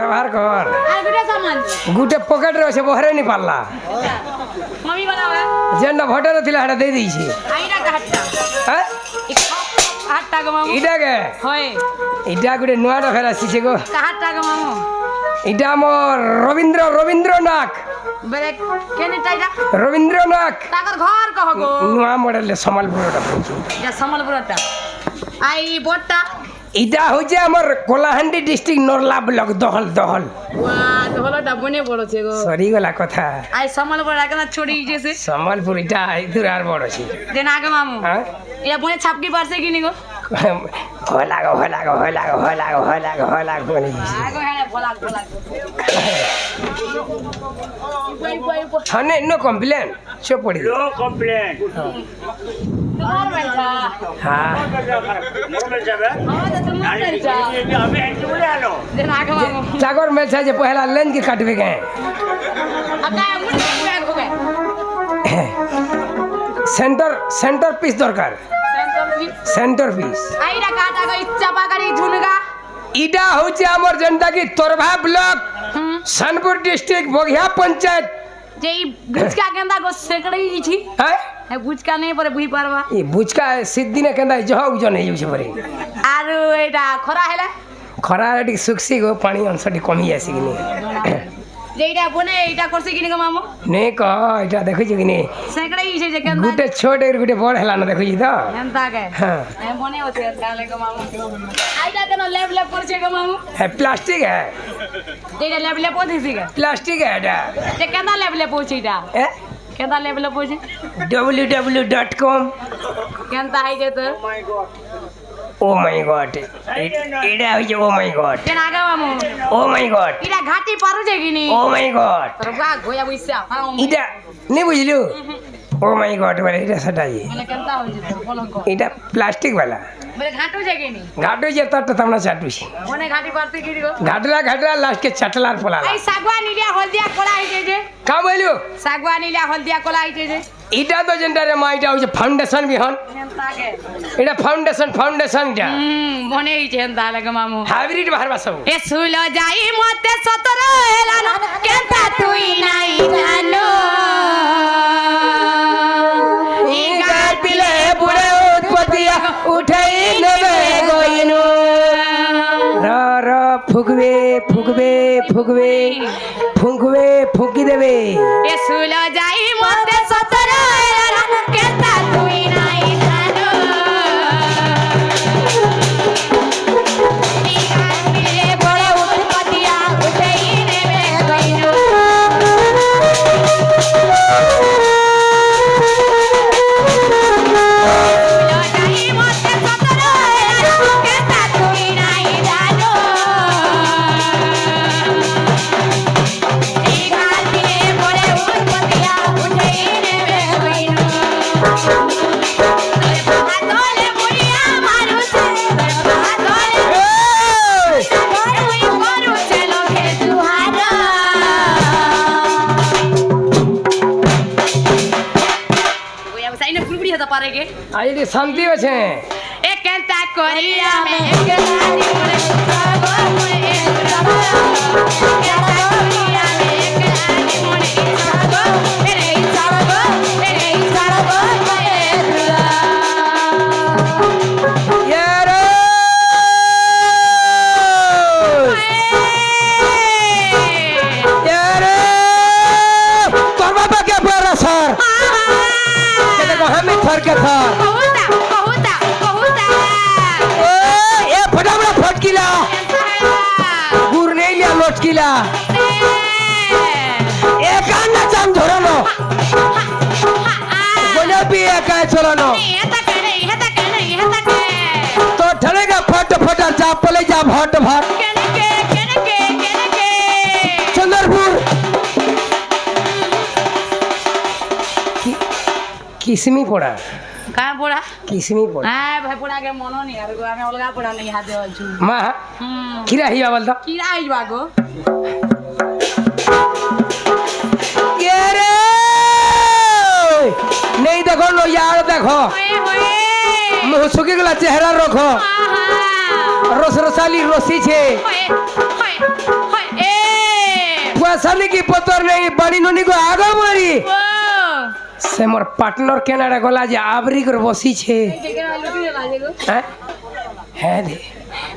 ব্যবহার কর আর গুটা সামান গুটে পকেটে আছে বহরে নি পারলা মমি বানাবে যেটা ভোটার ছিল সেটা দিয়ে দিয়েছি আইরা কাটটা হ্যাঁ কাট টাকা মামু এটাকে হয় এটা গোটে নূয়াটা ফের আসছে গো কাট টাকা মামু এটা আমার রবীন্দ্রনাথ বেরে কেনে টাইটা রবীন্দ্রনাথ টাকার ঘর কহ গো নূয়া মডেলের সম্বলপুরটা পড়ছে এটা সম্বলপুরটা আই বড়টা এটা হচ্ছে আমার কোলাহান্ডি ডিস্ট্রিক্ট নরলা ব্লক দহল ওয়া হলোটা বনে পড়ছে গো সরি গলা কথা আই সম্বলপুর একলা ছড়ি গেছে সম্বলপুর এটা দূর আর বড় আছে দেন আগে মামু হ্যাঁ এটা বনে ছাপকি পারছে কিনি গো হয় লাগো বলে দিছি। আগে হ্যাঁ বলাক হনে নো কমপ্লেন সব পড়ি No complaint. তোমার বেটা হ্যাঁ Normal যাবে আমাদের তোমার বেটা আমি একটু বলে আলো দেন আগে মামু সাগর মেল যে পহলা লেন के काटबे गए আগে মুনি ব্যাগ হবে সেন্টার পিস দরকার সেন্টার পিস আইরা কাটা গো ইচ্ছা পাকারি ঝুনগা ইটা হচ্ছে আমার যেটা কি তোরভা ব্লক সোনপুর ডিস্ট্রিক্ট বঘিয়া পঞ্চায়েত যে এই বুচকা কেন্দা গো সেকড়ই ছি হ্যাঁ হ্যাঁ বুচকা নেই পরে বুঝি পারবা এই বুচকা সিদ্দিনে কেন্দা জহ ওজন হয়ে যাচ্ছে পরে আর এটা খরা হেলা খরা টিকে শুকছি গো পানি অংশটি কমি আসি কিনি যে এটা বনে এটা করছে কিনি গো মামু নে ক এটা দেখুছি কিনি সেকড়ই ছি যে কেন্দা গুটে ছোট আর গুটে বড় হেলা না দেখুছি তো এন্তা কে হ্যাঁ হ্যাঁ বনে হচ্ছে তাহলে গো মামু আইটা কেন লেব করছে গো মামু है प्लास्टिक है যেটা লেব পড়ছে গো प्लास्टिक है এটা যে কেন্দা লেব পড়ছে এটা है কেন্দা লেব পড়ছে www.com কেন্দা হাই যেত ओ माय गॉड এটা হইছে ও মাই গড কেন আগে মামু ও মাই গড এটা ঘাটি পারুছে কিনি ও মাই গড তোর গা গোয়া বইসা এটা নে বুঝলু ও মাই গড বলে এটা সেটাই মানে কেন্দা হইছে তোর বলো গো এটা প্লাস্টিক वाला বলে ঘাটু যে কিনি ঘাটু যে তরটা তোমরা চাটুছি মনে ঘাটি পারতে কিনি গো ঘাটলা লাস্ট के চটলার পোলালা এই সাগওয়ান ইলিয়া হলদিয়া কোলা হইছে যে কা বলু সাগওয়ান ইলিয়া হলদিয়া কোলা হইছে যে এটা তো যেটারে মা এটা হচ্ছে ফাউন্ডেশন বিহন কেনতাকে এটা ফাউন্ডেশন এটা মনে হইছে হেনতা লাগে মামু হাইব্রিড বাহারবা সব এ সুলো যাই মতে 17 এলানো কেনতা তুই নাই জানো ই গাল পিলে পুরে উৎপত্তিয়া উঠাই নেবে গইনু র ফুকবে ফুকি দেবে এ সুলো যাই মতে 17 এলানো কেনতা তুই নাই জানো ই গাল পিলে পুরে উৎপত্তিয়া উঠাই নেবে গইনু আজ শান্তি আছে এ কেনতা করিয়া মে একলারি মরে সাগো মরে কেনতা করিয়া মে একলারি মরে সাগো রে সাগো মরে ইয়ারে ইয়ারে তোর বাবা কে পড়া স্যার কেন আমি থর কে থর কহুতা এ ফটাফট ফটকিলা গুড় নেই লিয়া লটকিলা একান্না চাম ধরানো গোলাপি একাই চলানো তো ঠনেগা ফট যা পলে যা ভট চন্দ্রপুর কিসমি পড়া কাঁ পড়া কিসমি পড়া হ্যাঁ ভাই পড়া কে মনো নি আর আমি অলগা পড়া নাই হাতে আছু মা কিরা হিয়া বলতো কি আইবা গো রে নেই দেখো লো यार দেখো মুহ শুকি গলা চেহারা রাখো রস রসালি রসি ছে সামনে কি পতর নেই বাড়ি ননি গো আগা মারি ও সে মোর পার্টনার কেনারে গলা যে আবরি করে বসিছে হ্যাঁ হ্যাঁ দে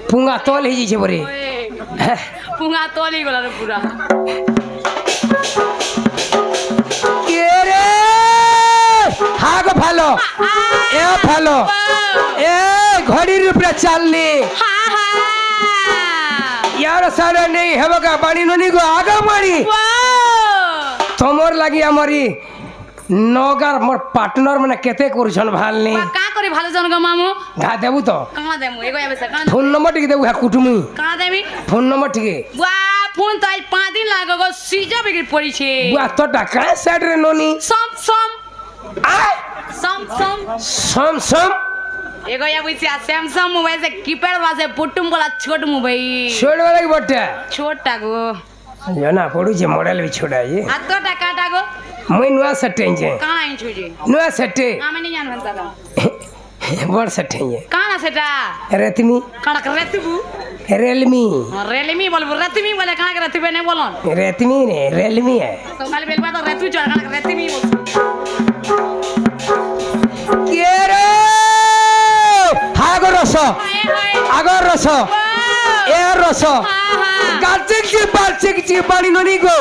পুঙ্গা তল হয়ে যাইছে বরে হ্যাঁ পুঙা তলি গলা রে পুরা কে রে হাগ ভালো এ ভালো এ ঘড়ির উপরে চালনি হা হা ইয়ার সারে নেই হেবকা বাড়ি ননি গো আগা মারি তোমার লাগি আমারি নগার মোর পার্টনার মানে কেতে করছন ভালনি কা করে ভালো জন গো মামু ঘা দেবু তো কানা দেমু এগো যাবে স্যার কানা ফোন নম্বর টিকে দেবু হ্যাঁ কুটুমি কানা দেমি ফোন নম্বর টিকে ওয়া ফোন তো আজ 5 দিন লাগো গো সিজা বিগড়ি পড়িছে বুয়া তো টাকা সেট রে ননি সম সম আয় সম সম সম সম एगो या बुझिया सैमसंग मोबाइल से कीपैड वाला से पुट्टुम वाला छोट मोबाइल छोड़ वाला की बट्टा छोटा गो जना पड़ू जे मॉडल भी छोड़ा ये आ तो टाका गो मैं नुआ सेट जे कहां आई छुजे नुआ सेट आ मैं नहीं जान बनता था बड़ सेट ये कहां सेटा रेतमी कणा कर रेतबू रेलमी रेलमी बोलबू रेतमी बोले कहां के रेतबे नहीं बोलन रेतमी ने रेलमी है तो खाली बेलबा तो रेतू चढ़ कणा रेतमी बोल के रे हागो रस আগর রস এ রস গাছিক জি বাড়ি ননি গো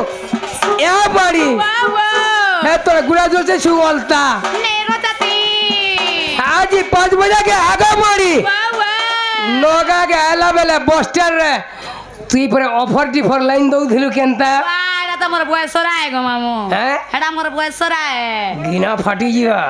এ বাড়ি হে তোর গুড়া জ্বলছে সুগলতা আজ 5 बजे के आगे बाड़ी नगा के आला बेले बस स्टैंड रे তুই পরে অফার ডিফার লাইন দউ দিলু কেনতা এটা তো মোর বয়সরা আয় গো মামু হ্যাঁ এটা মোর বয়সরা আয় গিনা ফাটি ଯିବା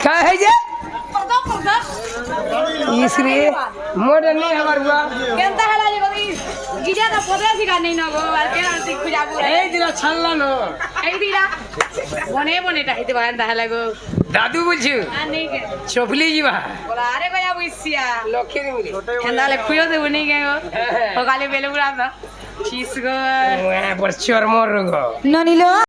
का है जे इसरे मॉडल नहीं हमार बुआ केनता हला जे गई गिजा तो पदे सिका नहीं न गो আর কেন আনতে খুঁজাবো এই দিলা ছাড়লা না এই দিরা বনে বনে টাইতে বান তাহলে গো দাদু বলছু আর নেই কে চপলি ଯିବା বলা আরে গয়া বুইছিয়া লক্ষে দিবি কেনদালে খুঁজো দেব নেই কে গো ও কালে বেলে বুড়া তো চিস গো পর চর্ম রোগ ননিলো